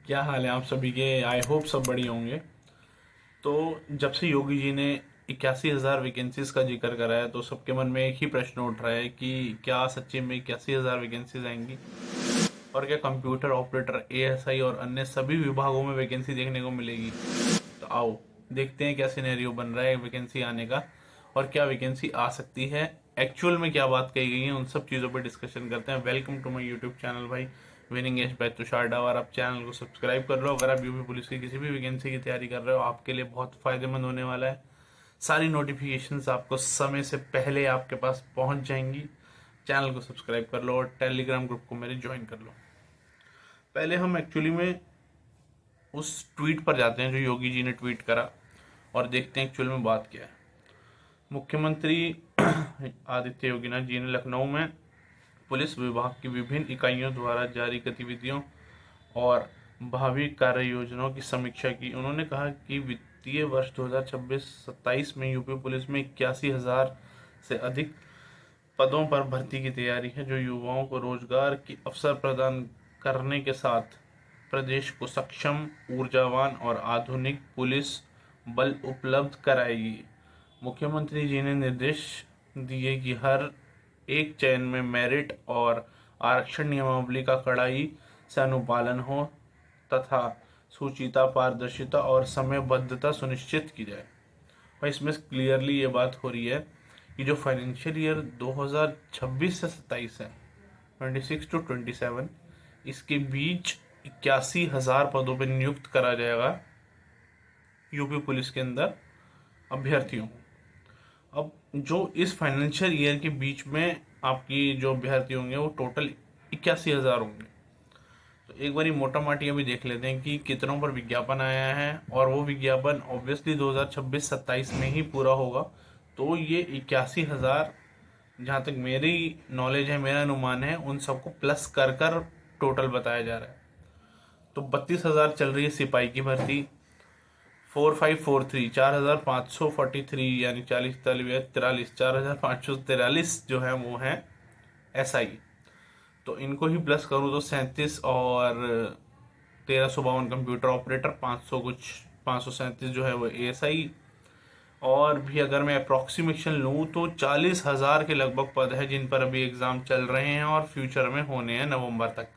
क्या हाल है आप सभी के। आई होप सब बढ़िया होंगे। तो जब से योगी जी ने 81,000 वैकेंसीज का जिक्र करा है तो सबके मन में एक ही प्रश्न उठ रहा है कि क्या सच्ची में 81,000 वैकेंसीज आएंगी और क्या कंप्यूटर ऑपरेटर, एएसआई और अन्य सभी विभागों में वैकेंसी देखने को मिलेगी। तो आओ देखते हैं क्या सिनेरियो बन रहा है वैकेंसी आने का और क्या वैकेंसी आ सकती है, एक्चुअल में क्या बात कही गई है, उन सब चीज़ों पर डिस्कशन करते हैं। Welcome to my YouTube channel भाई, winning edge by Tushar Dawar. आप चैनल को सब्सक्राइब कर लो अगर आप यूपी पुलिस की किसी भी वैकेंसी की तैयारी कर रहे हो, आपके लिए बहुत फायदेमंद होने वाला है। सारी नोटिफिकेशंस आपको समय से पहले आपके पास पहुंच जाएंगी। चैनल को सब्सक्राइब कर लो और टेलीग्राम ग्रुप को मेरे ज्वाइन कर लो। पहले हम एक्चुअली में उस ट्वीट पर जाते हैं जो योगी जी ने ट्वीट करा और देखते हैं एक्चुअल में बात क्या है। मुख्यमंत्री आदित्य योगीनाथ जी ने लखनऊ में पुलिस विभाग की विभिन्न इकाइयों द्वारा जारी गतिविधियों और भावी कार्य योजनाओं की समीक्षा की। उन्होंने कहा कि वित्तीय वर्ष 2026-27 में यूपी पुलिस में 81,000 से अधिक पदों पर भर्ती की तैयारी है, जो युवाओं को रोजगार के अवसर प्रदान करने के साथ प्रदेश को सक्षम, ऊर्जावान और आधुनिक पुलिस बल उपलब्ध कराएगी। मुख्यमंत्री जी ने निर्देश दिए कि हर एक चयन में मेरिट और आरक्षण नियमावली का कड़ाई से अनुपालन हो तथा सूचिता, पारदर्शिता और समयबद्धता सुनिश्चित की जाए। और इसमें क्लियरली ये बात हो रही है कि जो फाइनेंशियल ईयर 2026 से 27 है, 26 टू 27, इसके बीच 81,000 पदों पर नियुक्त करा जाएगा यूपी पुलिस के अंदर अभ्यर्थियों को। अब जो इस फाइनेंशियल ईयर के बीच में आपकी जो अभ्यर्थी होंगे वो टोटल 81,000 होंगे। तो एक बार मोटा माटी अभी देख लेते हैं कि कितनों पर विज्ञापन आया है, और वो विज्ञापन ऑब्वियसली 2026-27 में ही पूरा होगा। तो ये 81,000 जहाँ तक मेरी नॉलेज है, मेरा अनुमान है, उन सबको प्लस कर कर टोटल बताया जा रहा है। तो 32,000 चल रही है सिपाही की भर्ती, 4543 4,543 यानी 40 4,543 जो है वो है एसआई। तो इनको ही प्लस करूँ तो 37 और 1352 कंप्यूटर ऑपरेटर, 500 कुछ 537 जो है वो एएसआई। और भी अगर मैं अप्रॉक्सीमेशन लूँ तो 40,000 के लगभग पद है जिन पर अभी एग्ज़ाम चल रहे हैं और फ्यूचर में होने हैं नवंबर तक।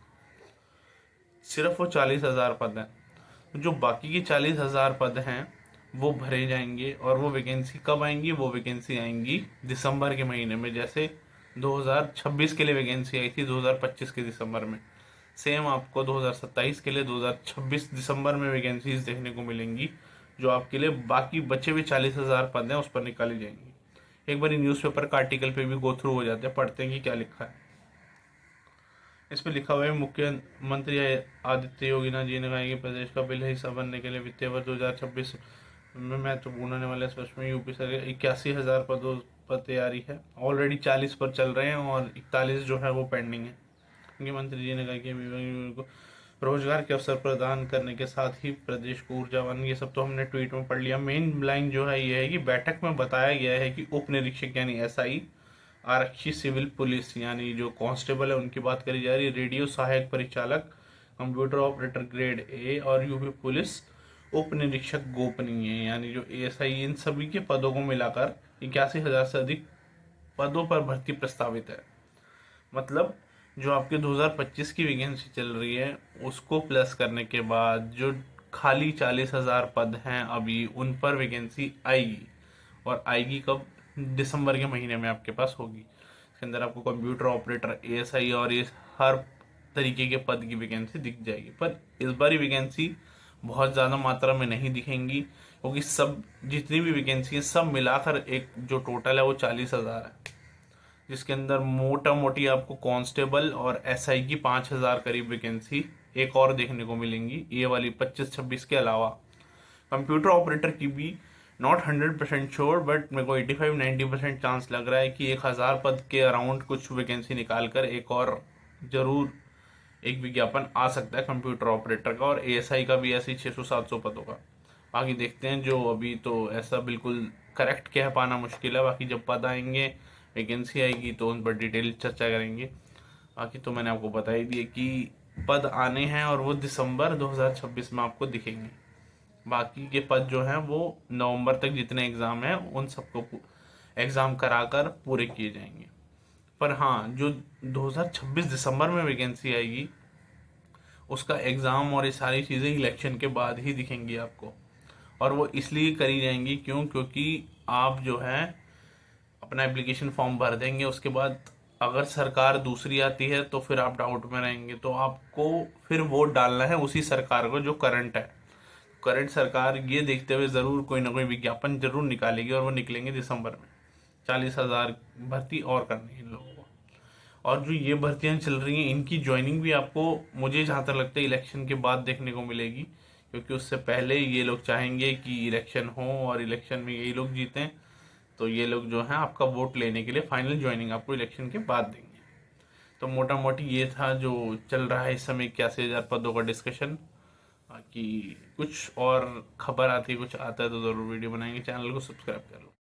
सिर्फ वो 40,000 पद हैं। जो बाकी के 40,000 पद हैं वो भरे जाएंगे, और वो वैकेंसी कब आएंगी? वो वैकेंसी आएंगी दिसंबर के महीने में। जैसे 2026 के लिए वैकेंसी आई थी 2025 के दिसंबर में, सेम आपको 2027 के लिए 2026 दिसंबर में वैकेंसीज देखने को मिलेंगी, जो आपके लिए बाकी बचे हुए 40,000 पद हैं उस पर निकाली जाएंगी। एक बार न्यूज़पेपर का आर्टिकल पे भी गो थ्रू हो जाते हैं, पढ़ते हैं कि क्या लिखा है। इसमें लिखा हुआ है, मुख्यमंत्री आदित्य योगीनाथ जी ने कहा कि प्रदेश का बिल हिस्सा बनने के लिए वित्तीय वर्ष 2026 में महत्वपूर्ण होने वाले वर्ष में यूपी सरकार 81,000 पदों पर तैयारी है। ऑलरेडी 40 पर चल रहे हैं और 41 जो है वो पेंडिंग है। मुख्यमंत्री जी ने कहा कि विभाग को रोजगार के अवसर प्रदान करने के साथ ही प्रदेश को ऊर्जावान, ये सब तो हमने ट्वीट में पढ़ लिया। मेन लाइन जो है ये है कि बैठक में बताया गया है कि उप निरीक्षक यानी एसआई, आरक्षी सिविल पुलिस यानी जो कांस्टेबल है उनकी बात करी जा रही है, रेडियो सहायक परिचालक, कंप्यूटर ऑपरेटर ग्रेड ए और यूपी पुलिस उप निरीक्षक गोपनीय यानी जो एएसआई, इन सभी के पदों को मिलाकर 81,000 से अधिक पदों पर भर्ती प्रस्तावित है। मतलब जो आपके 2025 की वैकेंसी चल रही है उसको प्लस करने के बाद जो खाली 40,000 पद हैं अभी, उन पर वैकेंसी आएगी। और आएगी कब? दिसंबर के महीने में आपके पास होगी। इसके अंदर आपको कंप्यूटर ऑपरेटर, एएसआई और ये हर तरीके के पद की वैकेंसी दिख जाएगी। पर इस बार वैकेंसी बहुत ज़्यादा मात्रा में नहीं दिखेंगी, क्योंकि सब जितनी भी वैकेंसी है सब मिलाकर एक जो टोटल है वो 40,000 है, जिसके अंदर मोटा मोटी आपको कांस्टेबल और एसआई की 5,000 करीब वैकेंसी एक और देखने को मिलेंगी, ये वाली 25-26 के अलावा। कंप्यूटर ऑपरेटर की भी नॉट 100% श्योर, बट मेरे को 85-90% चांस लग रहा है कि 1,000 पद के अराउंड कुछ वैकेंसी निकाल कर एक और जरूर एक विज्ञापन आ सकता है कंप्यूटर ऑपरेटर का, और एएसआई का भी ऐसे ही 600-700 पदों का। बाकी देखते हैं, जो अभी तो ऐसा बिल्कुल करेक्ट कह पाना मुश्किल है। बाकी जब पद आएंगे, वैकेंसी आएगी तो उन पर डिटेल चर्चा करेंगे। बाकी तो मैंने आपको बता ही दिया कि पद आने हैं और वो दिसंबर 2026 में आपको दिखेंगे। बाकी के पद जो हैं वो नवंबर तक जितने एग्ज़ाम हैं उन सबको एग्ज़ाम कराकर पूरे किए जाएंगे। पर हाँ, जो 2026 दिसंबर में वैकेंसी आएगी उसका एग्ज़ाम और ये सारी चीज़ें इलेक्शन के बाद ही दिखेंगी आपको। और वो इसलिए करी जाएंगी क्योंकि आप जो है अपना एप्लीकेशन फॉर्म भर देंगे, उसके बाद अगर सरकार दूसरी आती है तो फिर आप डाउट में रहेंगे, तो आपको फिर वोट डालना है उसी सरकार को जो करंट है। करंट सरकार ये देखते हुए ज़रूर कोई ना कोई विज्ञापन जरूर निकालेगी, और वो निकलेंगे दिसंबर में। 40,000 भर्ती और करनी है इन लोगों को। और जो ये भर्तियां चल रही हैं इनकी ज्वाइनिंग भी आपको, मुझे जहाँ तक लगता है, इलेक्शन के बाद देखने को मिलेगी, क्योंकि उससे पहले ये लोग चाहेंगे कि इलेक्शन हो और इलेक्शन में यही लोग जीतें। तो ये लोग जो है आपका वोट लेने के लिए फाइनल ज्वाइनिंग आपको इलेक्शन के बाद देंगे। तो मोटा मोटी ये था जो चल रहा है इस समय 81,000 पदों का डिस्कशन। बाकी कुछ और खबर आती है, कुछ आता है तो ज़रूर वीडियो बनाएंगे। चैनल को सब्सक्राइब कर लो।